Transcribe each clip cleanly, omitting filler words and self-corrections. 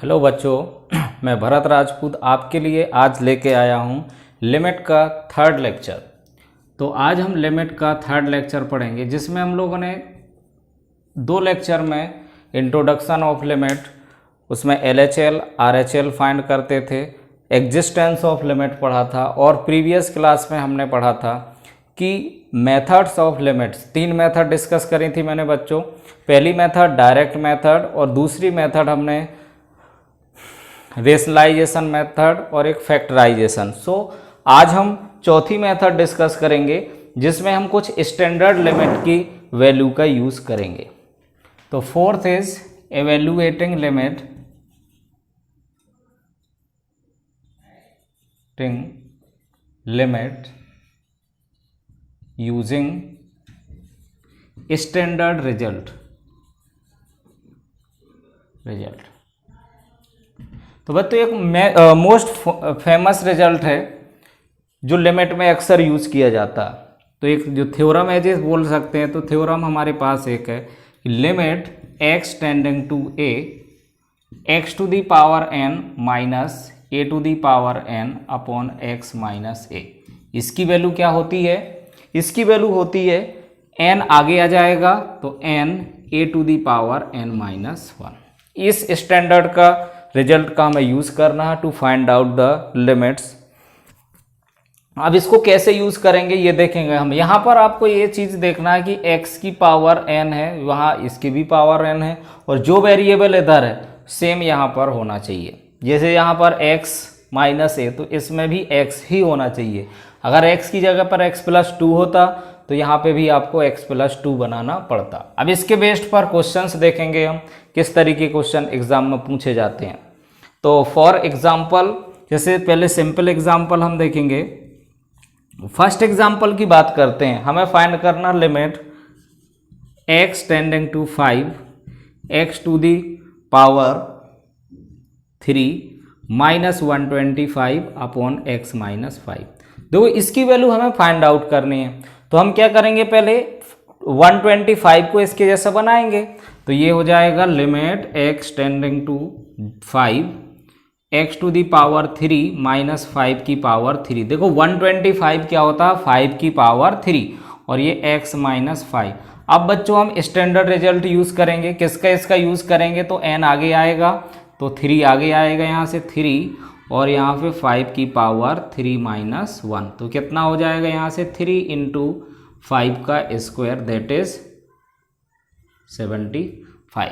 Hello बच्चों, मैं भरत राजपूत आपके लिए आज लेके आया हूँ लिमिट का थर्ड लेक्चर। तो आज हम लिमिट का थर्ड लेक्चर पढ़ेंगे, जिसमें हम लोगों ने दो लेक्चर में इंट्रोडक्शन ऑफ लिमिट, उसमें LHL RHL फाइंड करते थे, एग्जिस्टेंस ऑफ लिमिट पढ़ा था, और प्रीवियस क्लास में हमने पढ़ा था कि मेथड्स ऑफ लिमिट्स, तीन मेथड डिस्कस करी थी मैंने बच्चों। पहली मेथड डायरेक्ट मेथड और दूसरी मेथड हमने रेशनलाइजेशन मेथड और एक फैक्टराइजेशन। आज हम चौथी मेथड डिस्कस करेंगे, जिसमें हम कुछ स्टैंडर्ड लिमिट की वैल्यू का यूज़ करेंगे। तो fourth is evaluating limit using standard result. तो बच्चों एक मोस्ट फेमस रिजल्ट है जो लिमिट में अक्सर यूज़ किया जाता है। तो एक जो थ्योरम है जिस बोल सकते हैं, तो थ्योरम हमारे पास एक है, limit x tending to a x to the power n minus a to the power n upon x minus a। इसकी वैल्यू क्या होती है? इसकी वैल्यू होती है n आगे आ जाएगा तो n a to the power n minus 1। इस स्टैंडर्ड का रिजल्ट का हमें यूज़ करना है to find out the limits. अब इसको कैसे यूज़ करेंगे ये देखेंगे हम। यहाँ पर आपको ये चीज़ देखना है कि x की पावर n है, वहाँ इसकी भी पावर n है, और जो वेरिएबल इधर है सेम यहाँ पर होना चाहिए। जैसे यहाँ पर x माइनस a, तो इसमें भी x ही होना चाहिए। अगर x की जगह पर x प्लस 2 होता तो यहाँ पे भी आपको x प्लस 2 बनाना पड़ता। अब इसके बेस्ड पर क्वेश्चंस देखेंगे हम, किस तरीके क्वेश्चन एग्जाम में पूछे जाते हैं। तो फॉर एग्जाम्पल, जैसे पहले सिंपल एग्जाम्पल हम देखेंगे। फर्स्ट एग्जाम्पल की बात करते हैं, हमें फाइंड करना limit x tending to 5 x to the power 3 minus 125 upon x minus 5। देखो इसकी वैल्यू हमें फाइंड आउट करनी है, तो हम क्या करेंगे, पहले 125 को इसके जैसा बनाएंगे। तो ये हो जाएगा limit x tending to 5 x to the power 3 minus 5 की पावर 3। देखो 125 क्या होता है, 5 की पावर 3, और ये x माइनस 5। अब बच्चों हम स्टैंडर्ड रिजल्ट यूज़ करेंगे। किसका? इसका यूज़ करेंगे तो n आगे आएगा तो 3 आगे आएगा, यहाँ से 3, और यहाँ पे 5 की पावर 3 माइनस 1। तो कितना हो जाएगा, यहाँ से 3 इंटू 5 का स्क्वायर, दैट इज 75।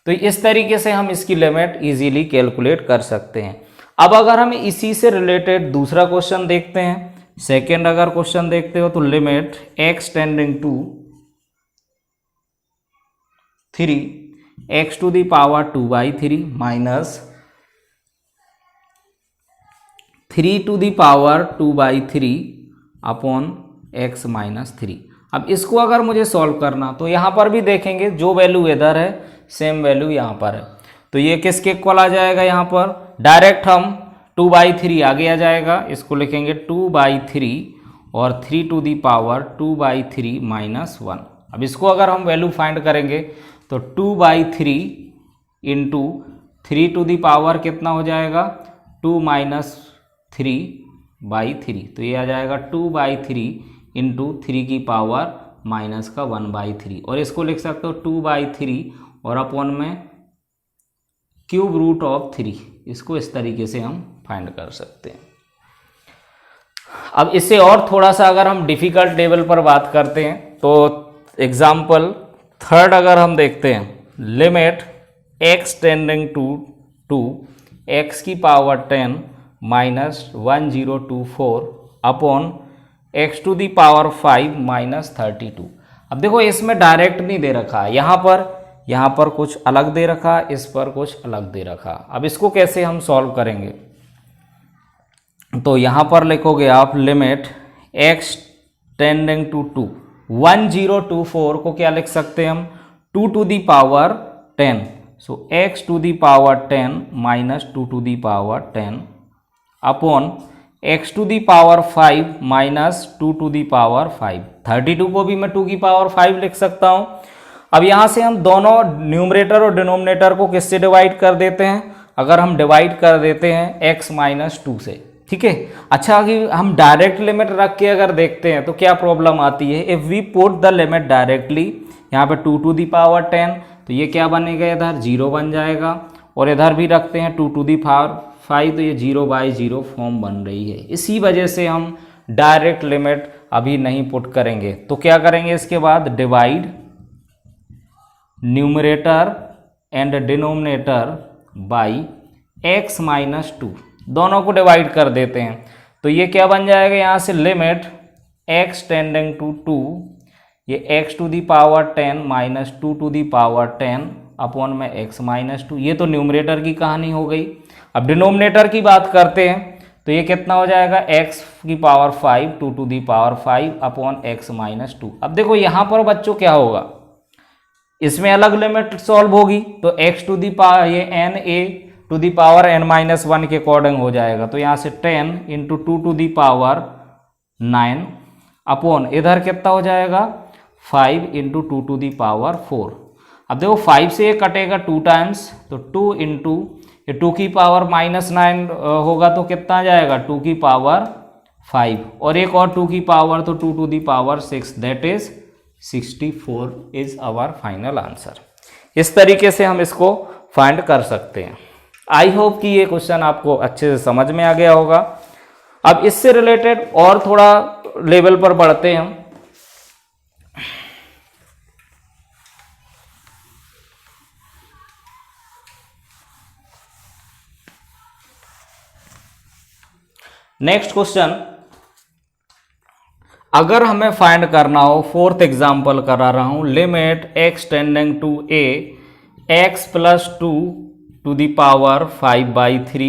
तो इस तरीके से हम इसकी लिमिट इजीली कैलकुलेट कर सकते हैं। अब अगर हम इसी से रिलेटेड दूसरा क्वेश्चन देखते हैं, सेकेंड अगर क्वेश्चन देखते हो, तो limit x tending to 3 x to the power 2/3 minus 3 to the power 2/3 upon x minus 3। अब इसको अगर मुझे सॉल्व करना, तो यहाँ पर भी देखेंगे जो वैल्यू इधर है सेम वैल्यू यहाँ पर है। तो ये किसके इक्वल आ जाएगा, यहाँ पर डायरेक्ट हम 2/3 आगे आ जाएगा, इसको लिखेंगे 2/3 और 3 टू दी पावर 2/3 माइनस 1। अब इसको अगर हम वैल्यू फाइंड करेंगे तो 2/3 इंटू 3 टू दी पावर कितना हो जाएगा, 2 माइनस 3/3। तो ये आ जाएगा 2/3 इंटू 3 की पावर माइनस का 1/3, और इसको लिख सकते हो 2/3 और अपॉन में क्यूब रूट ऑफ 3। इसको इस तरीके से हम फाइंड कर सकते हैं। अब इससे और थोड़ा सा अगर हम डिफिकल्ट लेवल पर बात करते हैं, तो एग्जाम्पल थर्ड अगर हम देखते हैं, limit x tending to 2 x की power 10 minus 1024 upon x to the power 5 minus 32। अब देखो इसमें डायरेक्ट नहीं दे रखा है, यहाँ पर कुछ अलग दे रखा, इस पर कुछ अलग दे रखा। अब इसको कैसे हम सॉल्व करेंगे, तो यहाँ पर लिखोगे आप लिमिट x टेंडिंग टू 2 1024 को क्या लिख सकते हैं हम, 2 to the power 10। So x to the power 10 minus 2 to the power 10 upon x to the power 5 minus 2 to the power 5। 32 को भी मैं 2 की पावर 5 लिख सकता हूँ। अब यहाँ से हम दोनों न्यूमरेटर और डिनोमिनेटर को किससे डिवाइड कर देते हैं, अगर हम डिवाइड कर देते हैं x माइनस 2 से, ठीक है। अच्छा, अगर हम डायरेक्ट लिमिट रख के अगर देखते हैं तो क्या प्रॉब्लम आती है, if we put the limit directly, यहाँ पे 2 टू दी पावर 10, तो ये क्या बनेगा, इधर 0 बन जाएगा, और इधर भी रखते हैं 2 टू दी पावर 5, तो ये 0/0 फॉर्म बन रही है। इसी वजह से हम डायरेक्ट लिमिट अभी नहीं पुट करेंगे। तो क्या करेंगे इसके बाद, divide numerator and denominator by x minus 2, दोनों को डिवाइड कर देते हैं। तो ये क्या बन जाएगा, यहाँ से लिमिट x टेंडिंग टू 2, ये x to the power 10 minus 2 to the power 10 upon में x माइनस 2। ये तो न्यूमरेटर की कहानी हो गई। अब डिनोमिनेटर की बात करते हैं, तो ये कितना हो जाएगा, x की power 5 2 to the power 5 upon x minus 2। अब देखो यहाँ पर बच्चों क्या होगा, इसमें अलग लिमिट सॉल्व होगी, तो x टू दी पावर ये n a to the power n minus 1 के अकॉर्डिंग हो जाएगा। तो यहाँ से 10 into 2 to the power 9 upon इधर कितना हो जाएगा, 5 इंटू 2 टू दी पावर 4। अब देखो 5 से ये कटेगा 2 टाइम्स, तो 2 इंटू ये 2 की पावर माइनस 9 होगा, तो कितना आ जाएगा, 2 की पावर 5, और एक और 2 की पावर, तो 2 to the power 6, that is 64 is our final answer. इस तरीके से हम इसको फाइंड कर सकते हैं। आई होप कि ये क्वेश्चन आपको अच्छे से समझ में आ गया होगा। अब इससे रिलेटेड और थोड़ा लेवल पर बढ़ते हैं हम। नेक्स्ट क्वेश्चन, अगर हमें फाइंड करना हो, फोर्थ एग्जाम्पल करा रहा हूं, limit x tending to a x plus 2 to the power 5/3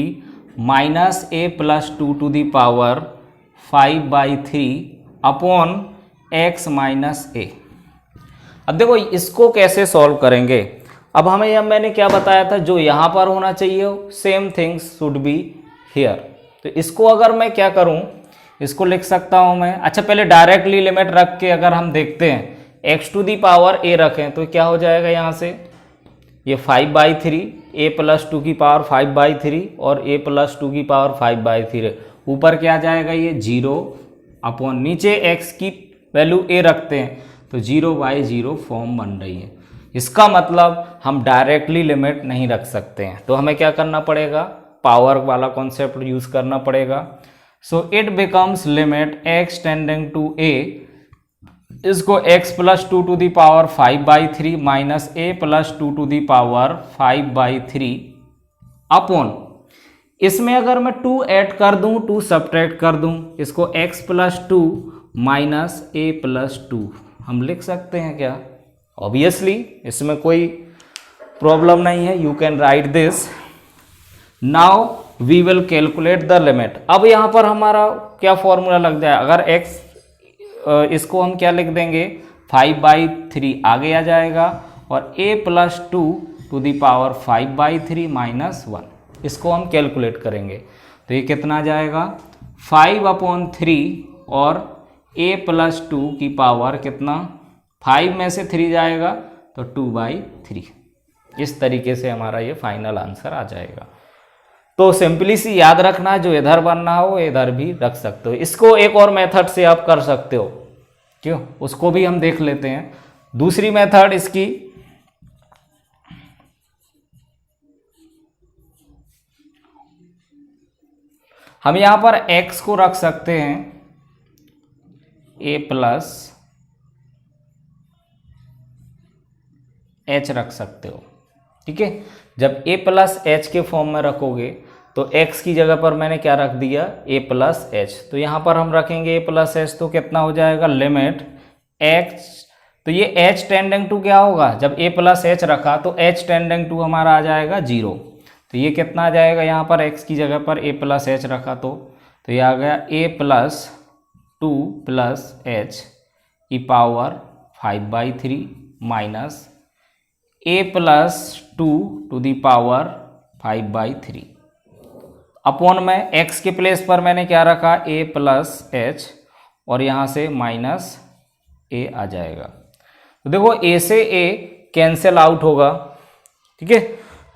minus a plus 2 to the power 5/3 upon x minus a। अब देखो इसको कैसे सॉल्व करेंगे। अब हमें यह मैंने क्या बताया था, जो यहाँ पर होना चाहिए same things should be here. तो इसको अगर मैं क्या करूं, इसको लिख सकता हूं मैं, अच्छा पहले डायरेक्टली लिमिट रख के अगर हम देखते हैं, x to the power a रखें तो क्या हो जाएगा, यहाँ से ये 5/3 a प्लस 2 की पावर 5/3 और a प्लस 2 की पावर 5/3, ऊपर क्या जाएगा, ये 0 अपॉन नीचे x की वैल्यू a रखते हैं तो 0/0 फॉर्म बन रही है। इसका मतलब हम डायरेक्टली लिमिट नहीं रख सकते हैं, तो हमें क्या करना पड़ेगा, पावर वाला कॉन्सेप्ट यूज करना पड़ेगा। So it becomes limit x tending to a, इसको x plus 2 to the power 5/3 minus a plus 2 to the power 5/3 upon, इसमें अगर मैं 2 ऐड कर दूं, 2 सब्ट्रैक्ट कर दूं, इसको x plus 2 minus a plus 2 हम लिख सकते हैं क्या, ऑब्वियसली इसमें कोई प्रॉब्लम नहीं है, you can write this. Now we will calculate the limit. अब यहाँ पर हमारा क्या फॉर्मूला लग जाए, अगर x इसको हम क्या लिख देंगे, 5/3 आगे आ जाएगा, और a plus 2 to the power 5/3 minus 1, इसको हम कैलकुलेट करेंगे तो ये कितना आ जाएगा, 5/3 और a प्लस 2 की पावर कितना, 5 में से 3 जाएगा तो 2/3। इस तरीके से हमारा ये फाइनल आंसर आ जाएगा। तो सिंपली सी याद रखना, जो इधर बनना हो इधर भी रख सकते हो। इसको एक और मेथड से आप कर सकते हो, क्यों, उसको भी हम देख लेते हैं। दूसरी मेथड इसकी, हम यहां पर x को रख सकते हैं a प्लस h रख सकते हो, ठीक है। जब a प्लस h के फॉर्म में रखोगे तो x की जगह पर मैंने क्या रख दिया, a प्लस h, तो यहाँ पर हम रखेंगे a प्लस h, तो कितना हो जाएगा, लिमिट x, तो ये h टेंडिंग टू क्या होगा, जब a प्लस h रखा तो h टेंडिंग टू हमारा आ जाएगा 0, तो ये कितना आ जाएगा, यहाँ पर x की जगह पर a प्लस h रखा तो ये आ गया a प्लस 2 प्लस h की power 5/3 minus a plus 2 to the power 5/3 upon में x के प्लेस पर मैंने क्या रखा, a प्लस h, और यहाँ से माइनस a आ जाएगा। तो देखो a से a कैंसिल आउट होगा, ठीक है,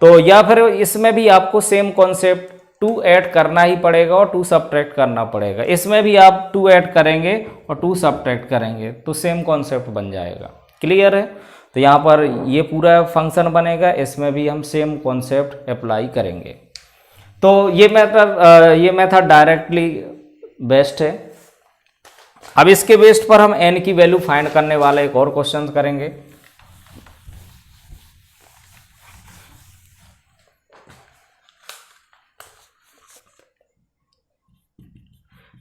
तो या फिर इसमें भी आपको सेम कॉन्सेप्ट 2 ऐड करना ही पड़ेगा और 2 सब्ट्रैक्ट करना पड़ेगा। इसमें भी आप 2 ऐड करेंगे और 2 सब्ट्रैक्ट करेंगे तो सेम कॉन्सेप्ट बन जाएगा। क्लियर है? तो यहाँ पर ये पूरा फंक्शन बनेगा, इसमें भी हम सेम कॉन्सेप्ट अप्लाई करेंगे। तो ये मेथड डायरेक्टली बेस्ट है। अब इसके बेस्ड पर हम n की वैल्यू फाइंड करने वाला एक और क्वेश्चन करेंगे।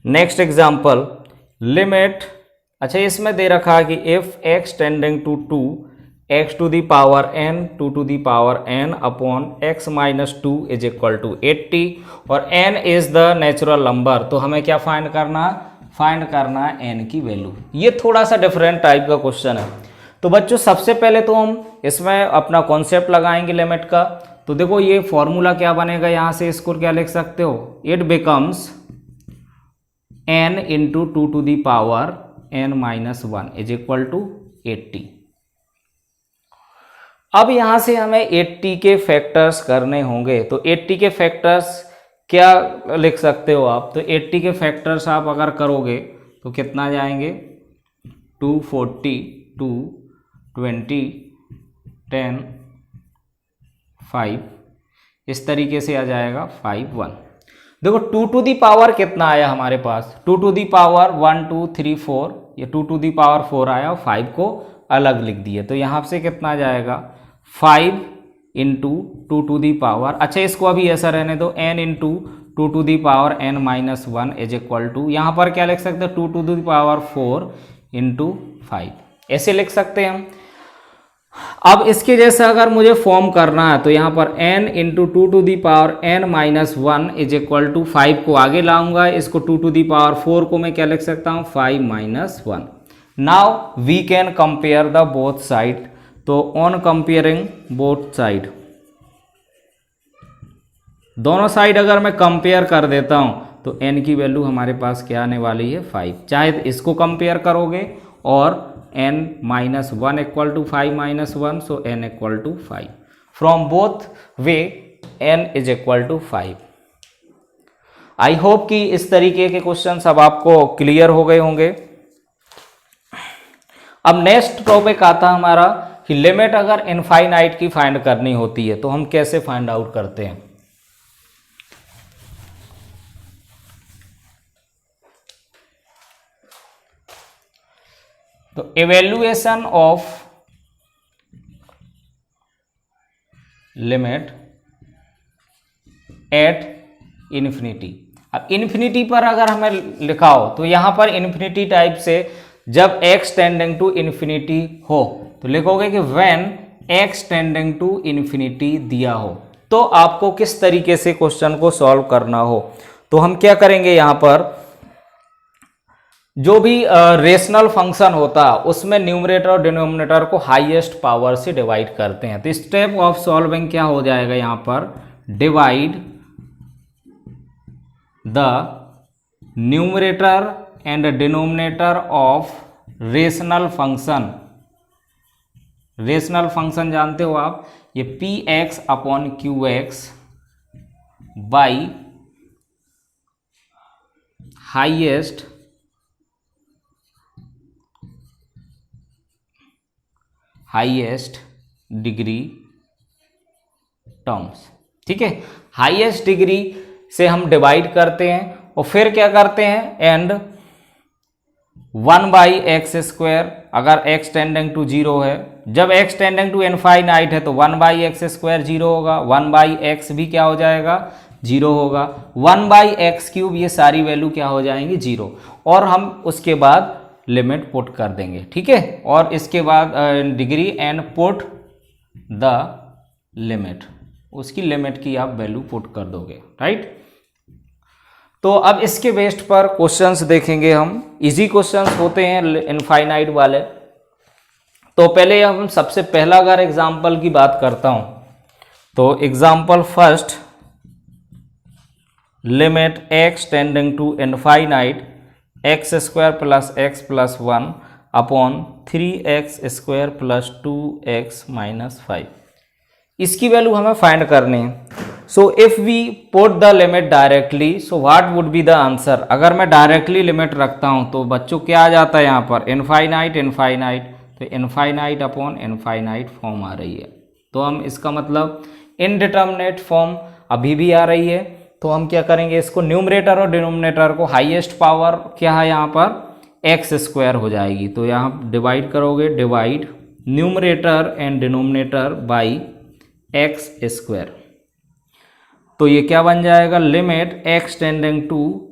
नेक्स्ट एग्जांपल, लिमिट, अच्छा इसमें दे रखा है कि if x tending to 2 x to the power n 2 to the power n upon x minus 2 is equal to 80 और n is the natural number. तो हमें क्या फाइंड करना है n की वैल्यू। ये थोड़ा सा डिफरेंट टाइप का क्वेश्चन है। तो बच्चों सबसे पहले तो हम इसमें अपना कॉन्सेप्ट लगाएंगे लिमिट का। तो देखो ये फॉर्मूला क्या बनेगा, यहां से इसको क्या लिख सकते हो, it becomes n into 2 to the power n minus 1 is equal to 80। अब यहां से हमें 80 के फैक्टर्स करने होंगे। तो 80 के फैक्टर्स क्या लिख सकते हो आप, तो 80 के फैक्टर्स आप अगर करोगे तो कितना जाएंगे, 240 2 20 10 5, इस तरीके से आ जाएगा 5 1। देखो 2 टू दी पावर कितना आया हमारे पास, 2 टू दी पावर 1 2 3 4, ये 2 टू दी पावर 4 आया और 5 को अलग लिख दिए। तो यहाँ से कितना जाएगा, 5 इंटू 2 टू दी पावर, अच्छा इसको अभी ऐसा रहने दो, n into 2 to the power n minus 1 is equal to, यहाँ पर क्या लिख सकते हैं, 2 टू दी पावर 4 इंटू 5, ऐसे लिख सकते हैं हम। अब इसके जैसा अगर मुझे फॉर्म करना है तो यहाँ पर n into 2 to the power n minus 1 is equal to 5 को आगे लाऊंगा, इसको 2 टू दी पावर 4 को मैं क्या लिख सकता हूँ, 5 minus 1। Now we can compare the both side. तो ऑन कंपेयरिंग बोथ साइड, दोनों साइड अगर मैं कंपेयर कर देता हूं तो n की वैल्यू हमारे पास क्या आने वाली है, 5। चाहे इसको कंपेयर करोगे और n minus 1 equal to 5 minus 1, so n equal to 5। From both way n is equal to 5। I hope कि इस तरीके के क्वेश्चन अब आपको क्लियर हो गए होंगे। अब नेक्स्ट टॉपिक आता है हमारा कि लिमिट अगर इनफाइनाइट की फाइंड करनी होती है तो हम कैसे फाइंड आउट करते हैं। तो evaluation of limit at infinity. अब इन्फिनिटी पर अगर हमें लिखा हो तो यहां पर इन्फिनिटी टाइप से जब x टेंडिंग टू इन्फिनिटी हो तो लिखोगे कि when x tending to infinity दिया हो। तो आपको किस तरीके से क्वेश्चन को सॉल्व करना हो, तो हम क्या करेंगे, यहां पर जो भी रेशनल फंक्शन होता है उसमें न्यूमरेटर और डिनोमिनेटर को हाईएस्ट पावर से डिवाइड करते हैं। तो स्टेप ऑफ सॉल्विंग क्या हो जाएगा, यहां पर divide the numerator and denominator of rational function. Rational function जानते हो आप, ये P x upon Q x by highest degree terms. ठीक है, हाईएस्ट डिग्री से हम डिवाइड करते हैं और फिर क्या करते हैं, एंड 1 बाई एक्स स्क्वायर, अगर x टेंडिंग टू 0 है, जब x टेंडिंग टू इनफाइनाइट है तो 1 बाई एक्स स्क्वायर 0 होगा, 1 बाई एक्स भी क्या हो जाएगा, 0 होगा, 1 बाई एक्स क्यूब, ये सारी वैल्यू क्या हो जाएंगी, 0। और हम उसके बाद लिमिट पुट कर देंगे। ठीक है, और इसके बाद degree and put the limit, उसकी लिमिट की आप वैल्यू पुट कर दोगे। राइट, तो अब इसके बेस्ड पर क्वेश्चंस देखेंगे हम। इजी क्वेश्चंस होते हैं इनफाइनाइट वाले। तो पहले हम सबसे पहला अगर एग्जांपल की बात करता हूं तो example first, limit x tending to infinite X square plus x plus 1 upon 3x square plus 2x minus 5। इसकी वैल्यू हमें फाइंड करनी है। So if we put the limit directly, so what would be the answer. अगर मैं directly limit रखता हूं तो बच्चों क्या आ जाता है यहाँ पर, इनफाइनाइट इनफाइनाइट, तो इनफाइनाइट अपॉन इनफाइनाइट फॉर्म आ रही है। तो हम इसका मतलब इनडिटर्मिनेट फॉर्म अभी भी आ रही है। तो हम क्या करेंगे, इसको न्यूमरेटर और डिनोमिनेटर को हाईएस्ट पावर क्या है यहाँ पर, एक्स स्क्वायर हो जाएगी। तो यहाँ डिवाइड करोगे, divide numerator and denominator by x square. तो ये क्या बन जाएगा, limit x tending to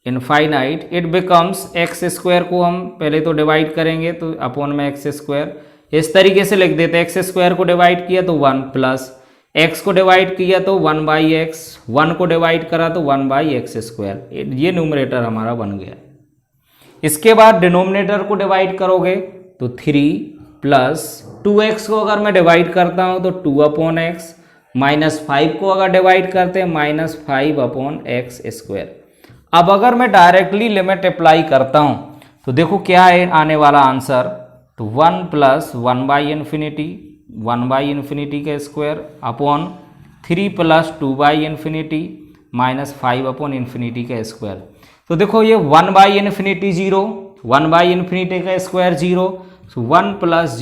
infinite it becomes, X square को हम पहले तो डिवाइड करेंगे तो अपॉन में एक्स स्क्वायर, इस तरीके से लिख देते हैं। एक्स स्क्वायर को डिवाइड किया तो 1 प्लस एक्स को डिवाइड किया तो 1 बाई एक्स, 1 को डिवाइड करा तो 1 बाई एक्स स्क्वायर। ये न्यूमरेटर हमारा बन गया। इसके बाद डिनोमिनेटर को डिवाइड करोगे तो 3 प्लस 2x को अगर मैं डिवाइड करता हूं तो 2 अपॉन एक्स, माइनस 5 को अगर डिवाइड करते हैं -5 अपॉन एक्स स्क्वायर। अब अगर मैं डायरेक्टली लिमिट अप्लाई करता हूं तो देखो क्या है आने वाला आंसर, तो 1 plus 1 by infinity, 1 by infinity का square upon 3 plus 2 by infinity -5 upon infinity का स्क्वायर। तो देखो ये 1 बाई इन्फिनिटी 0, 1 बाई इन्फिनिटी का स्क्वायर 0, सो 1 प्लस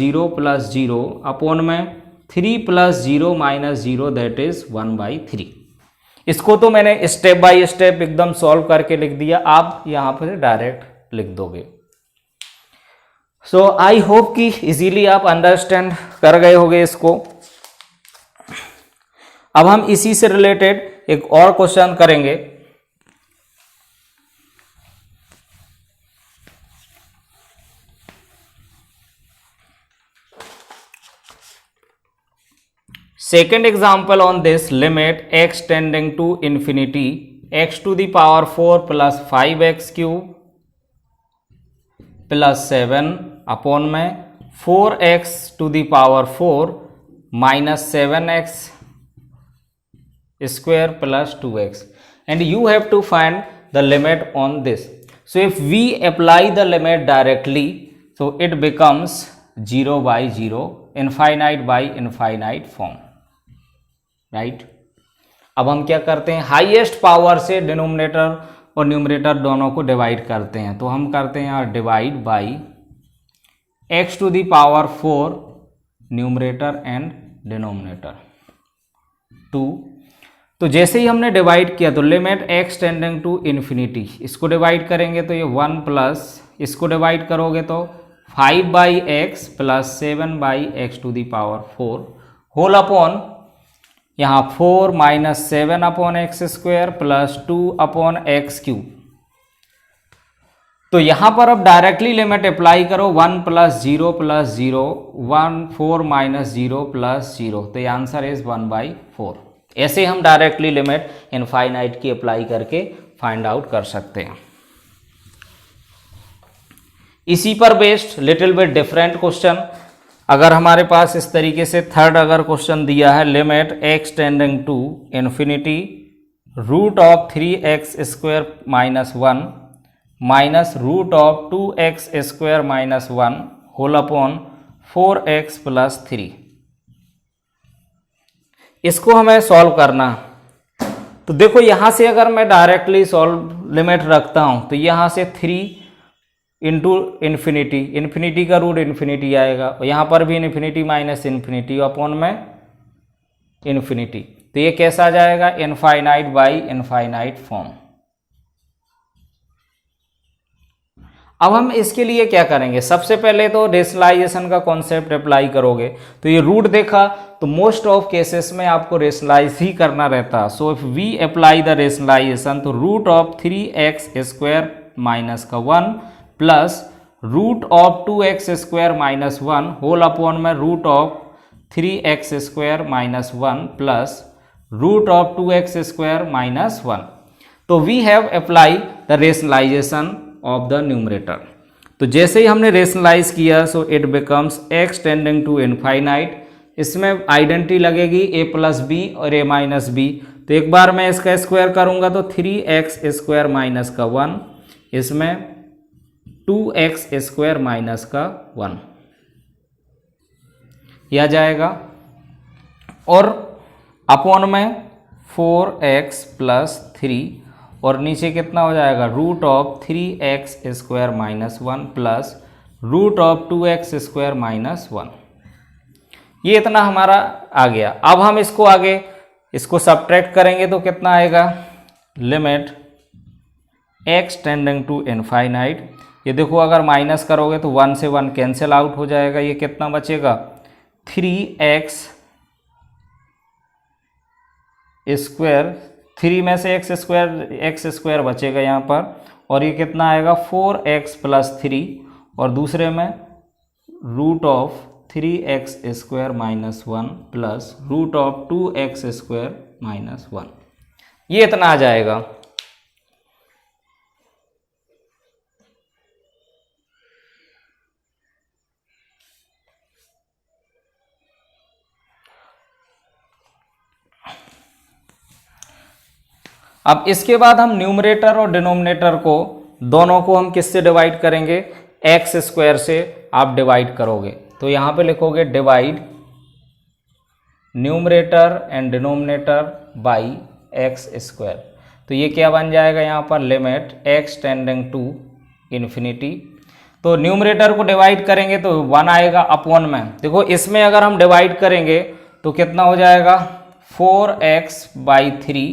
0 अपॉन में 3 plus 0 minus 0 that is 1 by 3। इसको तो मैंने स्टेप बाय स्टेप एकदम सॉल्व करके लिख दिया, आप यहाँ पर डायरेक्ट लिख दोगे। सो आई होप कि इजीली आप अंडरस्टैंड कर गए होगे इसको। अब हम इसी से रिलेटेड एक और क्वेश्चन करेंगे। Second example on this, limit x tending to infinity x to the power 4 plus 5x cube plus 7 upon में 4x to the power 4 minus 7x square plus 2x, and you have to find the limit on this. So if we apply the limit directly, so it becomes 0 by 0, infinite by infinite form, right. अब हम क्या करते हैं, highest power से denominator और numerator दोनों को divide करते हैं। तो हम करते हैं यहाँ divide by X to the power 4 numerator and denominator 2। तो जैसे ही हमने डिवाइड किया तो limit x tending to infinity, इसको डिवाइड करेंगे तो ये 1 प्लस, इसको डिवाइड करोगे तो 5 by X plus 7 by X to the power 4 whole upon यहाँ 4 minus 7 upon X square plus 2 upon X cube. तो यहाँ पर अब डायरेक्टली लिमिट अप्लाई करो, 1 प्लस 0 प्लस 0, 1 4 माइनस 0 प्लस 0, तो ये आंसर इज 1 बाई 4। ऐसे हम डायरेक्टली लिमिट इनफाइनाइट की अप्लाई करके फाइंड आउट कर सकते हैं। इसी पर based little bit different question, अगर हमारे पास इस तरीके से थर्ड अगर क्वेश्चन दिया है, limit x tending to infinity root of 3x square minus 1 minus root of 2x square minus 1 whole upon 4x plus 3, इसको हमें सॉल्व करना। तो देखो यहां से अगर मैं डायरेक्टली सॉल्व लिमिट रखता हूं तो यहां से 3 इंटू इन्फिनिटी, इन्फिनिटी का रूट इन्फिनिटी आएगा, और यहाँ पर भी इन्फिनिटी माइनस इन्फिनिटी अपॉन में इन्फिनिटी, तो ये कैसा आ जाएगा, इनफाइनाइट बाई इनफाइनाइट फॉर्म। अब हम इसके लिए क्या करेंगे, सबसे पहले तो रेशनलाइजेशन का कॉन्सेप्ट अप्लाई करोगे। तो ये रूट देखा तो मोस्ट ऑफ केसेस में आपको रेशनलाइज ही करना रहता। So if we apply the rationalisation, तो root of 3x square minus का 1 plus root of 2x square minus 1 whole upon में root of 3x square minus 1 plus root of 2x square minus 1। तो we have apply the rationalisation of the numerator. तो जैसे ही हमने rationalise किया so it becomes x tending to infinite, इसमें identity लगेगी a plus b और a minus B. तो एक बार मैं इसका स्क्वायर करूंगा तो 3x स्क्वायर माइनस का 1, इसमें 2x स्क्वायर माइनस का 1 यह जाएगा। और अपॉन में 4x प्लस 3 और नीचे कितना हो जाएगा root of 3x square minus 1 plus root of 2x square minus 1। ये इतना हमारा आ गया। अब हम इसको आगे इसको सब्ट्रैक्ट करेंगे तो कितना आएगा, limit x tending to infinite. ये देखो अगर माइनस करोगे तो 1 से 1 कैंसिल आउट हो जाएगा, ये कितना बचेगा 3x स्क्वायर, 3 में से x स्क्वायर बचेगा यहाँ पर, और ये कितना आएगा 4x प्लस 3 और दूसरे में root of 3x square minus 1 plus root of 2x square minus 1। ये इतना आ जाएगा। अब इसके बाद हम न्यूमरेटर और डिनोमिनेटर को दोनों को हम किससे डिवाइड करेंगे, एक्स स्क्वायर से आप डिवाइड करोगे। तो यहाँ पे लिखोगे divide numerator and denominator by x square. तो ये क्या बन जाएगा यहाँ पर, limit x tending to infinity. तो न्यूमरेटर को डिवाइड करेंगे तो 1 आएगा अपॉन में, देखो इसमें अगर हम डिवाइड करेंगे तो कितना हो जाएगा 4x बाई 3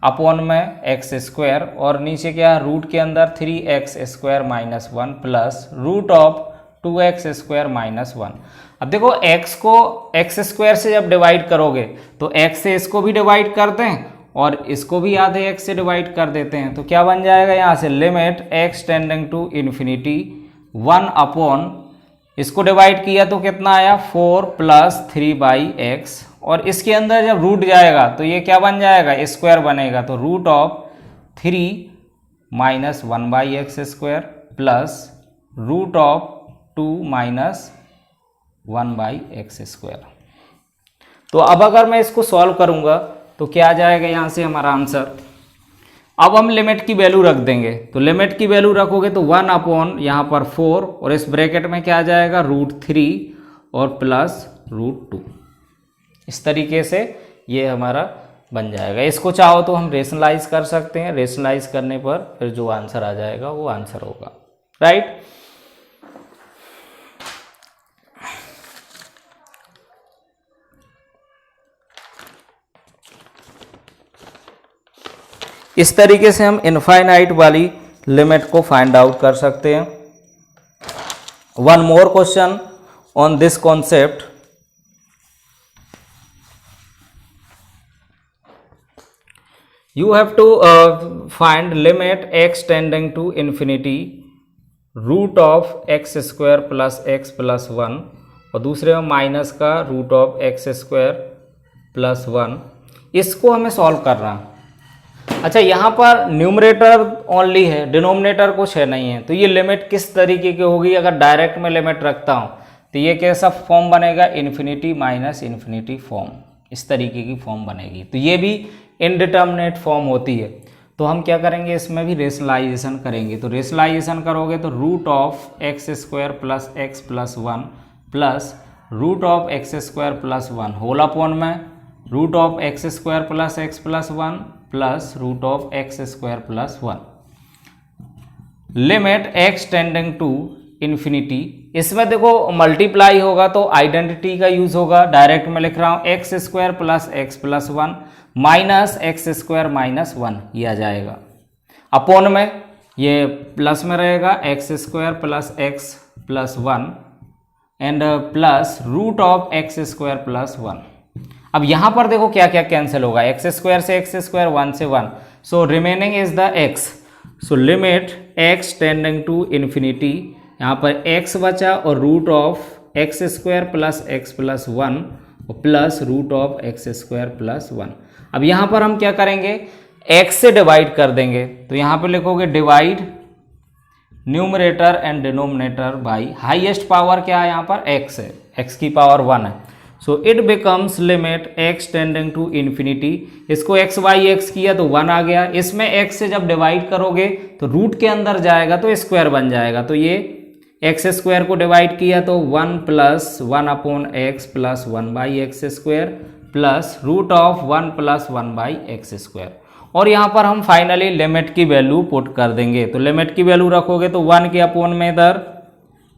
अपॉन में एक्स स्क्वायर, और नीचे क्या है रूट के अंदर 3x square minus 1 plus root of 2x square minus 1। अब देखो x को x स्क्वायर से जब डिवाइड करोगे तो x से इसको भी डिवाइड करते हैं और इसको भी आधे x से डिवाइड कर देते हैं, तो क्या बन जाएगा यहाँ से limit x tending to infinity 1 upon, इसको डिवाइड किया तो कितना आया 4 प्लस 3 बाई एक्स, और इसके अंदर जब रूट जाएगा तो ये क्या बन जाएगा स्क्वायर बनेगा, तो root of 3 minus 1 by x square plus root of 2 minus 1 by x square. तो अब अगर मैं इसको सॉल्व करूंगा तो क्या आ जाएगा यहाँ से हमारा आंसर। अब हम लिमिट की वैल्यू रख देंगे, तो लिमिट की वैल्यू रखोगे तो 1 अपॉन यहाँ पर 4 और इस ब्रैकेट में क्या आ जाएगा रूट 3 और प्लस रूट 2। इस तरीके से ये हमारा बन जाएगा। इसको चाहो तो हम रेशनलाइज कर सकते हैं, रेशनलाइज करने पर फिर जो आंसर आ जाएगा वो आंसर होगा, राइट। इस तरीके से हम इनफाइनाइट वाली लिमिट को फाइंड आउट कर सकते हैं। One more question on this concept. You have to find limit x tending to infinity root of x square plus x plus 1 और दूसरे में माइनस का root of x square plus 1। इसको हमें सॉल्व करना। अच्छा, यहाँ पर न्यूमरेटर ओनली है, डिनोमिनेटर कुछ है नहीं है, तो ये लिमिट किस तरीके की होगी। अगर डायरेक्ट में लिमिट रखता हूँ तो ये कैसा फॉर्म बनेगा, इन्फिनिटी माइनस इन्फिनिटी फॉर्म, इस तरीके की फॉर्म बनेगी। तो ये भी इनडिटर्मिनेट फॉर्म होती है। तो हम क्या करेंगे, इसमें भी रेशनलाइजेशन करेंगे। तो रेशनलाइजेशन करोगे तो root of x square plus x plus 1 plus root of x square plus 1 whole upon में root of x square plus x plus 1 plus root of x square plus 1। Limit x tending to infinity, इसमें देखो multiply होगा तो identity का use होगा। Direct में लिख रहा हूँ x square plus x plus 1 minus x square minus 1, ये आ जाएगा। अपॉन में ये प्लस में रहेगा X square plus x plus 1 and plus root of x square plus 1। अब यहाँ पर देखो क्या क्या कैंसिल होगा, एक्स स्क्वायर से एक्स स्क्वायर 1 से 1, so remaining is the X. So limit x tending to infinity, यहाँ पर x बचा और root of x square plus x plus 1 और plus root of x square plus 1। अब यहाँ पर हम क्या करेंगे, x से डिवाइड कर देंगे। तो यहाँ पे लिखोगे divide numerator and denominator by highest power क्या है यहाँ पर x है, x की पावर 1 है। So it becomes limit x tending to infinity, इसको x बाई एक्स किया तो 1 आ गया। इसमें x से जब डिवाइड करोगे तो रूट के अंदर जाएगा तो स्क्वायर बन जाएगा। तो ये एक्स स्क्वायर को डिवाइड किया तो 1 plus 1 upon x plus 1 by x square plus root of 1 plus 1/x²। और यहाँ पर हम फाइनली लिमिट की वैल्यू पुट कर देंगे। तो लिमिट की वैल्यू रखोगे तो 1 के अपोन में इधर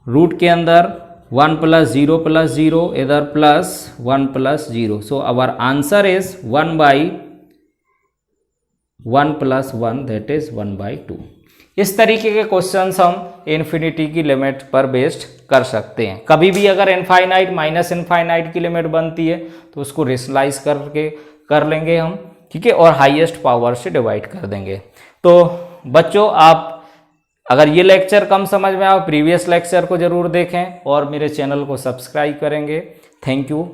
रूट के अंदर 1 + 0 + 0 इधर plus 1 + 0। So our answer is 1/1 + 1 that is 1/2। इस तरीके के क्वेश्चंस हम इन्फिनिटी की लिमिट पर बेस्ड कर सकते हैं। कभी भी अगर इनफाइनाइट माइनस इनफाइनाइट की लिमिट बनती है तो उसको रेशनलाइज करके कर लेंगे हम, ठीक है, और हाईएस्ट पावर से डिवाइड कर देंगे। तो बच्चों, आप अगर ये लेक्चर कम समझ में आए प्रीवियस लेक्चर को जरूर देखें और मेरे चैनल को सब्सक्राइब करेंगे। Thank you.